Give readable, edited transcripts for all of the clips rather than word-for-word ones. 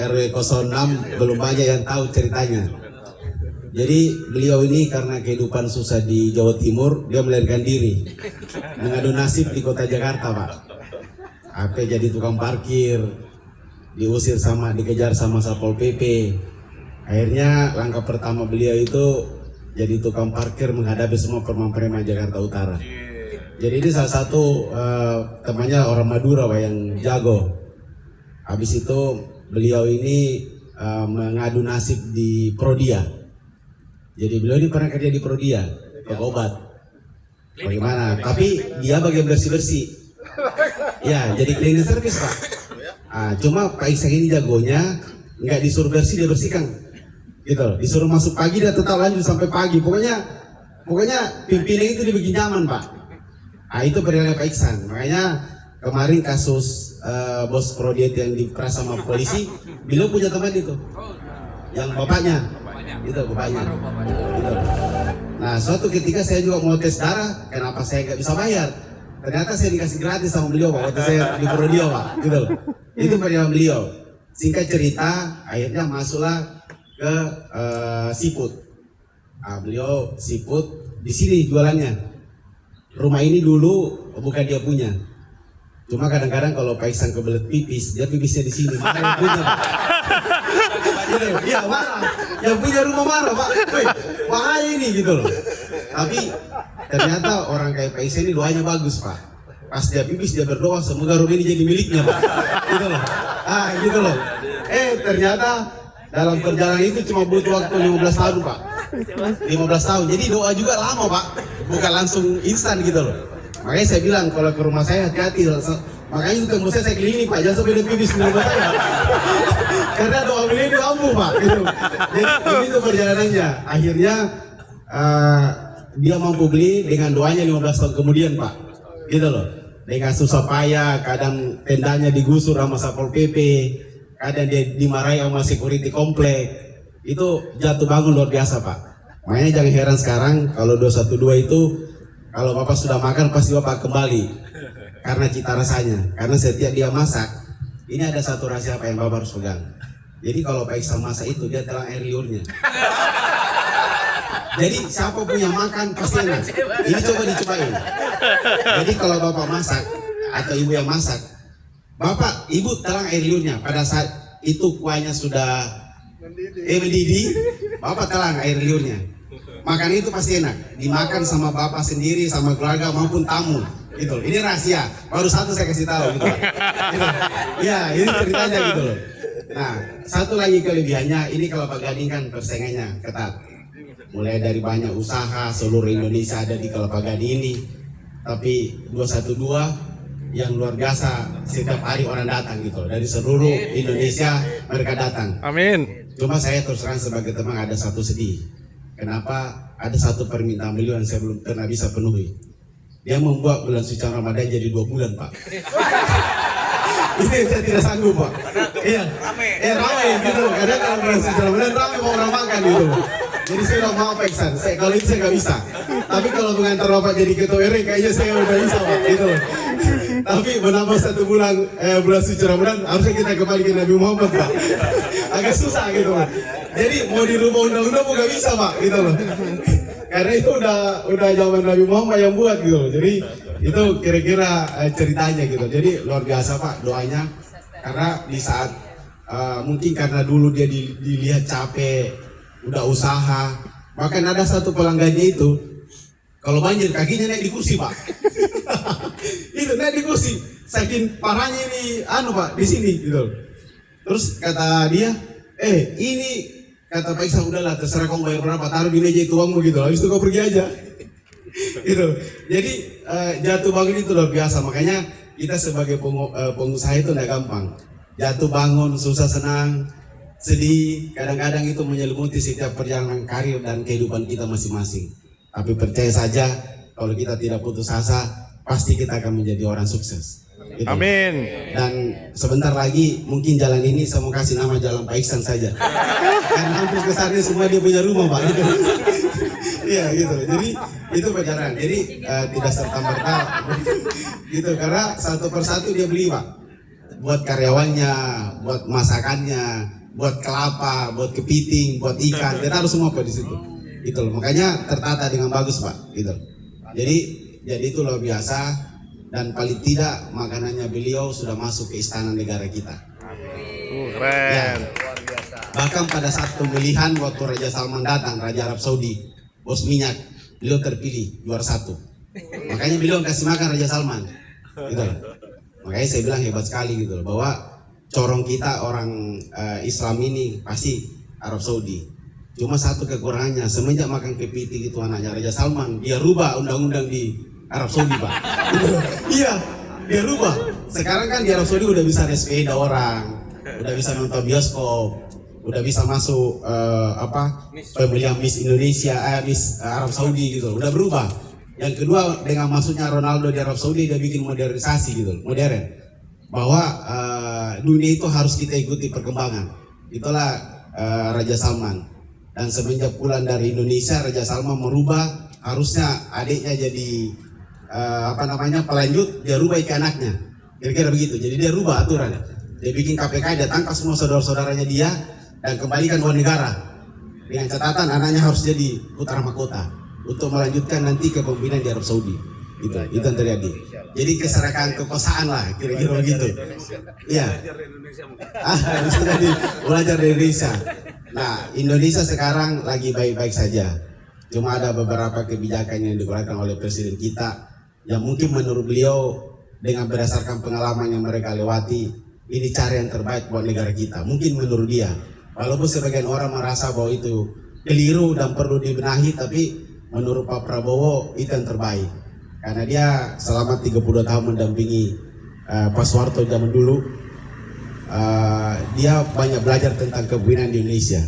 RW 06 belum banyak yang tahu ceritanya. Jadi beliau ini karena kehidupan susah di Jawa Timur, dia melarikan diri, mengadu nasib di kota Jakarta, Pak. Apa jadi tukang parkir, dikejar sama Satpol PP. Akhirnya langkah pertama beliau itu jadi tukang parkir menghadapi semua preman-preman Jakarta Utara. Jadi ini salah satu temannya orang Madura, Pak, yang jago. Habis itu beliau ini mengadu nasib di Prodia. Jadi beliau ini pernah kerja di Prodia, obat. Bagaimana? Tapi dia bagian bersih-bersih. Ya, jadi cleaning service, Pak. Cuma Pak Iksan ini jagonya, nggak disuruh bersih, dia bersihkan. Gitu. Disuruh masuk pagi, dia tetap lanjut sampai pagi. Pokoknya pimpinan itu dibikin nyaman, Pak. Itu penilaian Pak Iksan. Makanya kemarin kasus bos Prodia yang diperas sama polisi, beliau punya teman itu, yang bapaknya, itu bapaknya. Gitu. Nah, suatu ketika saya juga mau tes darah, kenapa saya nggak bisa bayar? Ternyata saya dikasih gratis sama beliau, Pak, waktu saya di Prodia, Pak. Gitu. Itu penilaian beliau. Singkat cerita, akhirnya masuklah ke siput. Beliau siput di sini jualannya. Rumah ini dulu bukan dia punya. Cuma kadang-kadang kalau Pak Iksan kebelet pipis, dia pipisnya di sini. Makanya punya, Pak. Iya, marah. Yang punya rumah marah, Pak. Woi, bahaya ini gitu loh. Tapi ternyata orang kayak Pak Iksan ini doanya bagus, Pak. Pas dia pipis, dia berdoa semoga rumah ini jadi miliknya, Pak. Gitu loh. Gitu loh. Ternyata dalam perjalanan itu cuma butuh waktu 15 tahun, Pak. 15 tahun. Jadi doa juga lama, Pak. Bukan langsung instan gitu loh. Makanya saya bilang kalau ke rumah saya hati-hati. Makanya itu tembus saya keliling, Pak. Jangan sampai dia pipis di rumah saya. Karena doa beliau itu ampuh, Pak. Gitu. Jadi itu perjalanannya. Akhirnya dia mampu beli dengan doanya 15 tahun kemudian, Pak. Gitu loh. Dengan susah payah, kadang tendanya digusur sama Satpol PP, kadang dia dimarahi sama security komplek. Itu jatuh bangun luar biasa, Pak. Makanya jangan heran sekarang kalau 212 itu kalau Bapak sudah makan pasti Bapak kembali karena cita rasanya. Karena setiap dia masak, ini ada satu rahasia apa yang Bapak harus pegang. Jadi kalau Pak Iksan masak itu dia telan air liurnya. Jadi siapa punya makan pasti enak. Ini coba dicobain. Jadi kalau Bapak masak atau Ibu yang masak, Bapak, Ibu telan air liurnya. Pada saat itu kuahnya sudah mendidih, Bapak telan air liurnya. Makan itu pasti enak. Dimakan sama Bapak sendiri, sama keluarga maupun tamu. Gitu. Ini rahasia. Baru satu saya kasih tahu. Gitu. Ya, ini ceritanya gitu loh. Nah, satu lagi kelebihannya, ini kalau Pak Gading kan persaingannya ketat. Mulai dari banyak usaha, seluruh Indonesia ada di Kelapa Gading ini. Tapi 212 yang luar biasa, setiap hari orang datang gitu. Dari seluruh Indonesia mereka datang. Amin. Cuma saya terus terang sebagai teman ada satu sedih. Kenapa ada satu permintaan beliau yang saya belum pernah bisa penuhi. Dia membuat bulan suci Ramadan jadi 2 bulan, Pak. Ini saya tidak sanggup, Pak. Iya, ramai gitu. Karena kalau bulan suci Ramadan ramai mau orang makan gitu. Jadi saya udah maaf Pak Iksan, kalau itu saya nggak bisa. Tapi kalau mengantar Bapak jadi ketua RW kayaknya saya udah bisa, Pak. Gitu. Tapi menambah 1 bulan bulan suci Ramadan harusnya kita kembali ke Nabi Muhammad, Pak. Agak susah gitu, Pak. Jadi mau di rumah undang-undang nggak bisa, Pak, gitu loh. Karena itu udah zaman Nabi Muhammad yang buat gitu loh. Jadi itu kira-kira ceritanya gitu. Jadi luar biasa, Pak, doanya. Karena di saat mungkin karena dulu dia dilihat capek, udah usaha. Bahkan ada satu pelanggannya itu kalau banjir kakinya naik di kursi, Pak. Itu naik di kursi. Saking parahnya ini Pak di sini gitu. Terus kata dia, ini kata Pak Iksan udahlah terserah kamu bayar berapa, taruh di meja itu uangmu gitu. Habis itu kau pergi aja. Gitu. Jadi jatuh bangun itu luar biasa. Makanya kita sebagai pengusaha itu tidak gampang. Jatuh bangun, susah senang, sedih, kadang-kadang itu menyelimuti setiap perjalanan karir dan kehidupan kita masing-masing. Tapi percaya saja, kalau kita tidak putus asa, pasti kita akan menjadi orang sukses. Gitu. Amin. Dan sebentar lagi mungkin jalan ini saya mau kasih nama Jalan Pak Iksan saja. Karena hampir kesannya semua dia punya rumah, Pak. Iya gitu. Jadi itu perjalanan. Jadi tidak serta merta gitu. Karena satu persatu dia beli, Pak. buat karyawannya, buat masakannya, buat kelapa, buat kepiting, buat ikan, dia taruh semua Pak di situ. Gitu loh. Makanya tertata dengan bagus Pak. Gitu. Jadi itu luar biasa, dan paling tidak makanannya beliau sudah masuk ke istana negara kita. Keren. Ya. Bahkan pada saat pemilihan waktu Raja Salman datang, Raja Arab Saudi, bos minyak, beliau terpilih juara 1. Makanya beliau kasih makan Raja Salman. Gitu loh. Makanya saya bilang hebat sekali gitu loh, bahwa corong kita orang Islam ini pasti Arab Saudi. Cuma satu kekurangannya, semenjak makan kepiting itu anaknya Raja Salman, dia rubah undang-undang di Arab Saudi Pak. Iya, dia rubah. Sekarang kan di Arab Saudi udah bisa sepeda orang, udah bisa nonton bioskop, udah bisa masuk pemilihan Miss Indonesia, Miss Arab Saudi gitu, udah berubah. Yang kedua, dengan masuknya Ronaldo di Arab Saudi, dia bikin modernisasi gitu, modern. Bahwa dunia itu harus kita ikuti perkembangan. Itulah Raja Salman. Dan semenjak pulang dari Indonesia, Raja Salman merubah, harusnya adiknya jadi pelanjut, dia rubah ke anaknya. Kira-kira begitu. Jadi dia rubah aturan. Dia bikin KPK, dia tangkap semua saudara-saudaranya dia dan kembalikan uang negara. Dengan catatan anaknya harus jadi putra mahkota untuk melanjutkan nanti kepemimpinan di Arab Saudi. Itu yang terjadi. Jadi keserakahan kekuasaan lah, kira-kira begitu. Iya. Bisa jadi belajar dari Indonesia. Nah, Indonesia sekarang lagi baik-baik saja. Cuma ada beberapa kebijakan yang dikeluarkan oleh presiden kita yang mungkin menurut beliau dengan berdasarkan pengalaman yang mereka lewati, ini cara yang terbaik buat negara kita. Mungkin menurut dia. Walaupun sebagian orang merasa bahwa itu keliru dan perlu dibenahi, tapi menurut Pak Prabowo itu yang terbaik. Karena dia selama 32 tahun mendampingi Pak Soeharto zaman dulu. Dia banyak belajar tentang kepemimpinan di Indonesia.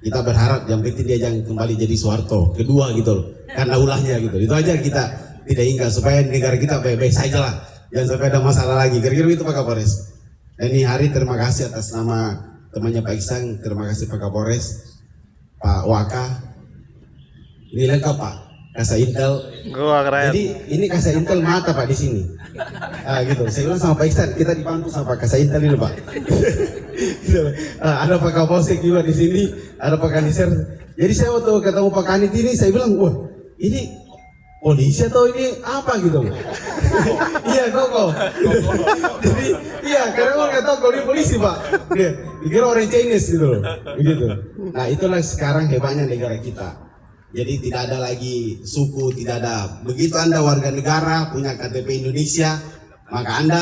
Kita berharap yang penting dia jangan kembali jadi Soeharto kedua gitu loh, karena ulahnya gitu. Itu aja kita tidak ingat, supaya negara kita baik-baik saja lah, jangan sampai ada masalah lagi. Kira-kira itu Pak Kapolres. Dan ini hari terima kasih atas nama temannya Pak Iksan, terima kasih Pak Kapolres, Pak Waka. Ini lengkap Pak, Kasa Intel. Jadi ini Kasa Intel mata Pak di sini. Gitu. Saya bilang sama Pak Iksan, kita dibantu sama Pak Kasa Intel ini Pak. Gitu. Ada Pak Kapolsek juga di sini, ada Pak Kaniser. Jadi saya waktu ketemu Pak Kanit ini, saya bilang, wah ini polisi atau ini apa gitu? Iya koko. Jadi iya, karena orang nggak tahu kalau dia polisi Pak. Dia dikira orang Chinese gitu loh. Begitu. Nah itulah sekarang hebatnya negara kita. Jadi tidak ada lagi suku, tidak ada. Begitu Anda warga negara punya KTP Indonesia, maka Anda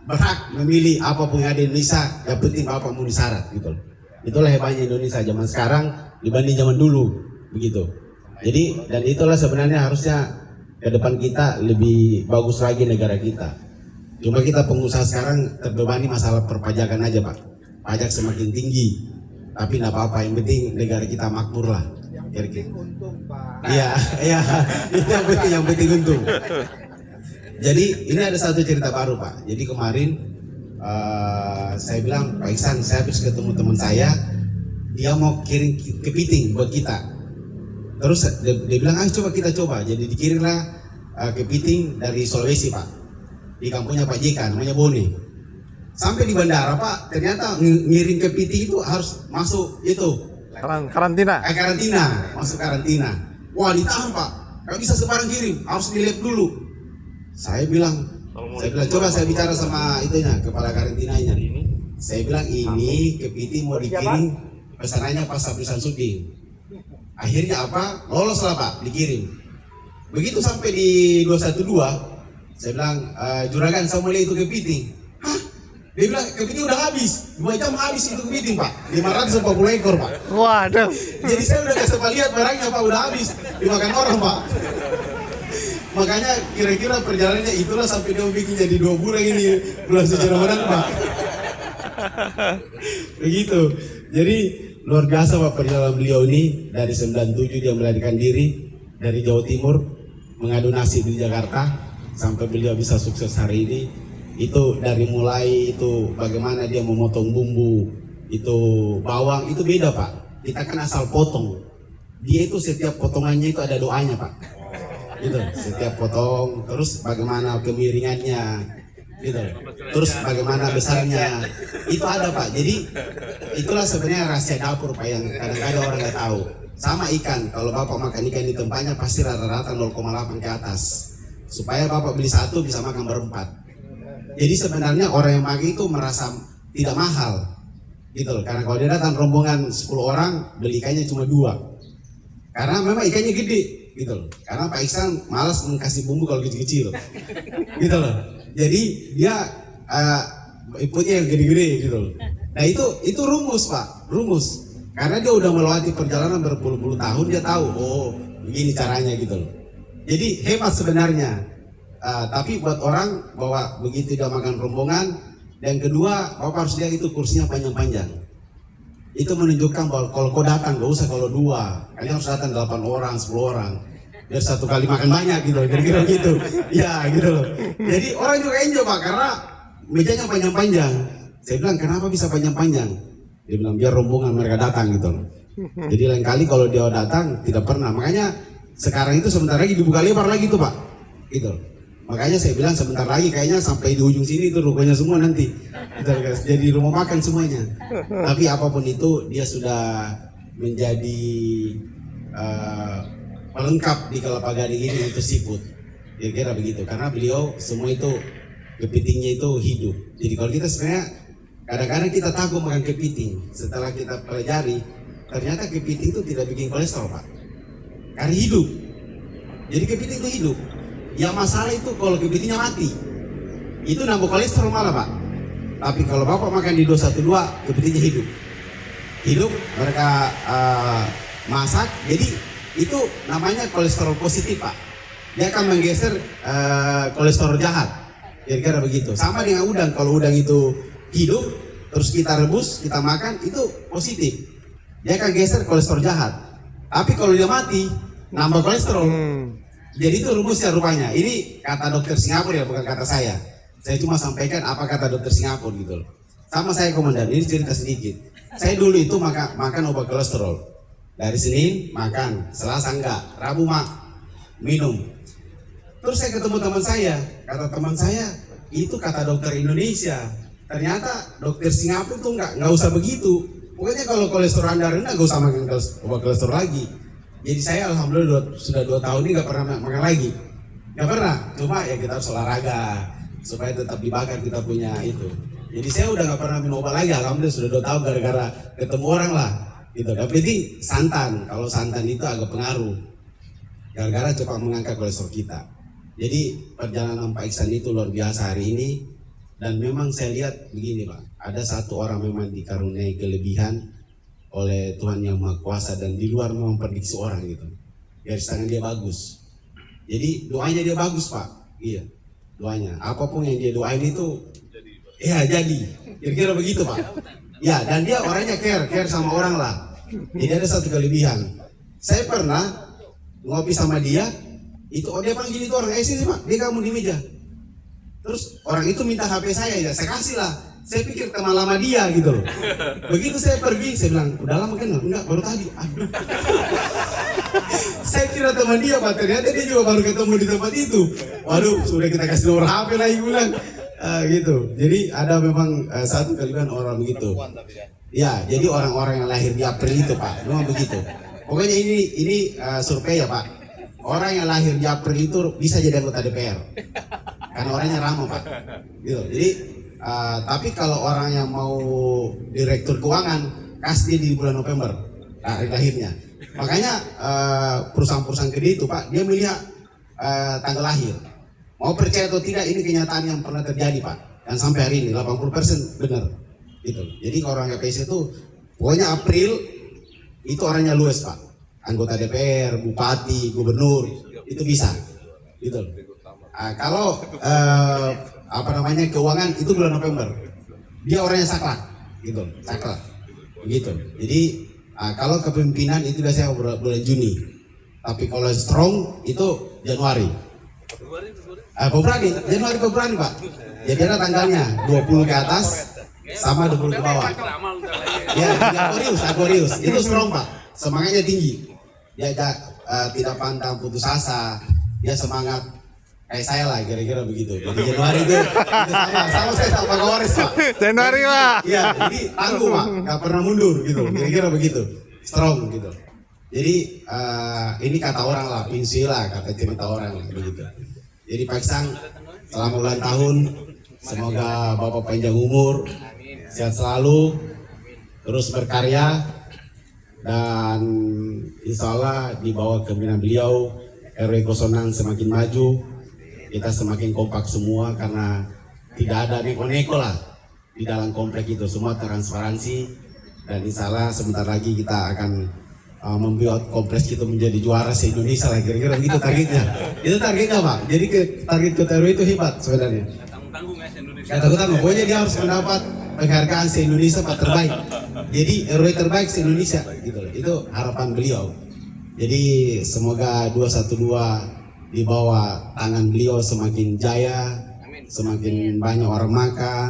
berhak memilih apapun yang ada di Indonesia, yang penting Bapak memenuhi syarat gitu. Itulah hebatnya Indonesia zaman sekarang dibanding zaman dulu, begitu. Jadi dan itulah sebenarnya harusnya ke depan kita lebih bagus lagi negara kita. Cuma kita pengusaha sekarang terbebani masalah perpajakan aja Pak. Pajak semakin tinggi, tapi nggak apa-apa, yang penting negara kita makmur lah. Iya, itu yang penting untung. Jadi ini ada satu cerita baru Pak. Jadi kemarin saya bilang Pak Iksan, saya habis ketemu teman saya, dia mau kirim kepiting buat kita. Terus dia bilang, coba kita coba. Jadi dikirimlah kepiting dari Sulawesi Pak, di kampungnya Pak JK, namanya Bone. Sampai di bandara Pak, ternyata ngirim kepiting itu harus masuk itu karantina. Masuk karantina. Wah ditahan Pak, nggak bisa sembarang kirim, harus dilihat dulu. Saya bilang coba saya bicara sama itunya, kepala karantinanya. Saya bilang ini kepiting mau dikirim, pesanannya Pak Sabri Samsudin. Akhirnya apa? Lolos lah Pak, dikirim. Begitu sampai di 212, saya bilang juragan saya mau lihat itu kepiting. Hah? Dia bilang kepiting udah habis, 2 jam habis itu kepiting Pak, 540 ekor Pak. Waduh. Jadi saya udah kasih lihat barangnya Pak, udah habis, dimakan orang Pak. Makanya kira-kira perjalanannya itulah sampai dia bikin jadi 2 bulan ini, bulan suci Ramadan Pak. Begitu. Jadi luar biasa Pak perjalanan beliau ini. Dari 97 dia melarikan diri dari Jawa Timur, mengadu nasib di Jakarta, sampai beliau bisa sukses hari ini. Itu dari mulai itu bagaimana dia memotong bumbu, itu bawang, itu beda Pak. Kita kan asal potong. Dia itu setiap potongannya itu ada doanya Pak. Itu setiap potong, terus bagaimana kemiringannya, gitu. Terus bagaimana besarnya itu ada Pak. Jadi itulah sebenarnya rahasia dapur Pak yang kadang-kadang orang nggak tahu. Sama ikan, kalau Bapak makan ikan di tempatnya pasti rata-rata 0,8 ke atas. Supaya Bapak beli satu bisa makan berempat. Jadi sebenarnya orang yang pakai itu merasa tidak mahal, gitu loh. Karena kalau dia datang rombongan 10 orang, beli ikannya cuma 2. Karena memang ikannya gede, gitu loh. Karena Pak Iksan malas mengkasih bumbu kalau kecil-kecil, gitu loh. Jadi dia inputnya yang gede-gede, gitu loh. Nah itu rumus Pak, rumus. Karena dia udah melewati perjalanan berpuluh-puluh tahun, dia tahu, oh begini caranya gitu loh. Jadi hemat sebenarnya. Tapi buat orang bahwa begitu dia makan rombongan, dan kedua Bapak harus lihat itu kursinya panjang-panjang. Itu menunjukkan bahwa kalau kau datang gak usah kalau 2, kalian harus datang 8 orang, 10 orang. Biar satu kali makan banyak gitu, kira-kira gitu. Ya gitu loh. Jadi orang juga enjoy Pak, karena mejanya panjang-panjang. Saya bilang kenapa bisa panjang-panjang? Dia bilang biar rombongan mereka datang gitu loh. Jadi lain kali kalau dia datang tidak pernah. Makanya sekarang itu sebentar lagi dibuka lebar lagi tuh Pak. Gitu. Makanya saya bilang sebentar lagi kayaknya sampai di ujung sini itu rupanya semua nanti. Gitu, guys. Jadi rumah makan semuanya. Tapi apapun itu dia sudah menjadi pelengkap di Kelapa Gading ini untuk seafood. Kira-kira begitu. Karena beliau semua itu kepitingnya itu hidup. Jadi kalau kita sebenarnya kadang-kadang kita takut makan kepiting. Setelah kita pelajari, ternyata kepiting itu tidak bikin kolesterol Pak. Karena hidup. Jadi kepiting itu hidup. Yang masalah itu kalau kepitingnya mati. Itu nambah kolesterol malah Pak. Tapi kalau Bapak makan di 212, kepitingnya hidup. Hidup, mereka masak. Jadi itu namanya kolesterol positif Pak. Dia akan menggeser kolesterol jahat. Kira-kira begitu. Sama dengan udang. Kalau udang itu hidup, terus kita rebus, kita makan, itu positif. Dia akan geser kolesterol jahat. Tapi kalau dia mati, nambah kolesterol. Jadi itu rumusnya rupanya. Ini kata dokter Singapura ya, bukan kata saya. Saya cuma sampaikan apa kata dokter Singapura gitu loh. Sama saya komandan, ini cerita sedikit. Saya dulu itu makan obat kolesterol. Dari Senin makan, Selasa enggak, Rabu minum. Terus saya ketemu teman saya, kata teman saya, itu kata dokter Indonesia. Ternyata dokter Singapura tuh nggak usah begitu. Pokoknya kalau kolesterol Anda rendah, nggak usah makan obat kolesterol lagi. Jadi saya alhamdulillah sudah 2 tahun ini nggak pernah makan lagi. Nggak pernah, cuma ya kita harus olahraga supaya tetap dibakar kita punya itu. Jadi saya udah nggak pernah minum obat lagi, alhamdulillah sudah 2 tahun gara-gara ketemu orang lah. Gitu. Tapi ini santan, kalau santan itu agak pengaruh. Gara-gara cepat mengangkat kolesterol kita. Jadi perjalanan Pak Iksan itu luar biasa hari ini. Dan memang saya lihat begini Pak, ada satu orang memang dikaruniai kelebihan oleh Tuhan Yang Maha Kuasa dan di luar memang prediksi orang gitu. Garis tangan dia bagus. Jadi doanya dia bagus Pak. Iya, doanya. Apapun yang dia doain itu, ya jadi. Kira-kira begitu Pak. Ya, dan dia orangnya care sama orang lah. Jadi ada satu kelebihan. Saya pernah ngopi sama dia, itu dia panggil itu orang, sini Pak, dia kamu di meja. Terus orang itu minta HP saya ya, saya kasih lah. Saya pikir teman lama dia gitu loh. Begitu saya pergi, saya bilang, udah lama kenal? Enggak, baru tadi. Aduh. Saya kira teman dia Pak, ternyata dia juga baru ketemu di tempat itu. Waduh, sudah kita kasih nomor HP lagi bilang. Gitu. Jadi ada memang satu kelebihan orang begitu. Ya, jadi orang-orang yang lahir di April itu Pak, memang begitu. Pokoknya ini survei ya Pak. Orang yang lahir di April itu bisa jadi anggota DPR. Karena orangnya ramah Pak. Gitu. Jadi tapi kalau orang yang mau direktur keuangan, kasih dia di bulan November lahirnya. Makanya perusahaan-perusahaan gede itu Pak, dia melihat tanggal lahir. Mau percaya atau tidak, ini kenyataan yang pernah terjadi Pak. Dan sampai hari ini 80% benar. Gitu. Jadi kalau orang KPS itu, pokoknya April itu orangnya luas Pak. Anggota DPR, bupati, gubernur, itu bisa. Gitu. Kalau keuangan itu bulan November. Dia orangnya saklek, gitu, saklek. Begitu. Jadi kalau kepemimpinan itu biasanya bulan Juni. Tapi kalau strong itu Januari. Februari Pak. Jadi ada tanggalnya 20 ke atas sama 20 ke bawah. Ya, Aquarius. Itu strong Pak. Semangatnya tinggi. Dia tidak pantang putus asa. Dia semangat kayak saya lah kira-kira begitu. Jadi Januari itu sama saya sama Pak Waris Pak. Januari Pak. Iya, jadi tangguh Pak, nggak pernah mundur gitu, kira-kira begitu, strong gitu. Jadi ini kata orang lah, pinsi lah, kata cerita orang lah begitu. Jadi Pak Iksang, selamat ulang tahun, semoga Bapak panjang umur, sehat selalu, terus berkarya, dan insya Allah di bawah kepemimpinan beliau, RW 06 semakin maju, kita semakin kompak semua karena tidak ada neko-neko lah di dalam komplek itu, semua transparansi, dan insya Allah sebentar lagi kita akan membuat kompleks itu menjadi juara se-Indonesia lah, kira-kira begitu targetnya. Itu targetnya Pak, jadi target Ketua RW itu hebat sebenarnya. Gak tanggung-tanggung, pokoknya dia harus mendapat penghargaan se-Indonesia Pak terbaik. Jadi RW terbaik se-Indonesia gitu loh. Itu harapan beliau. Jadi semoga 212 di bawah tangan beliau semakin jaya, semakin banyak orang makan,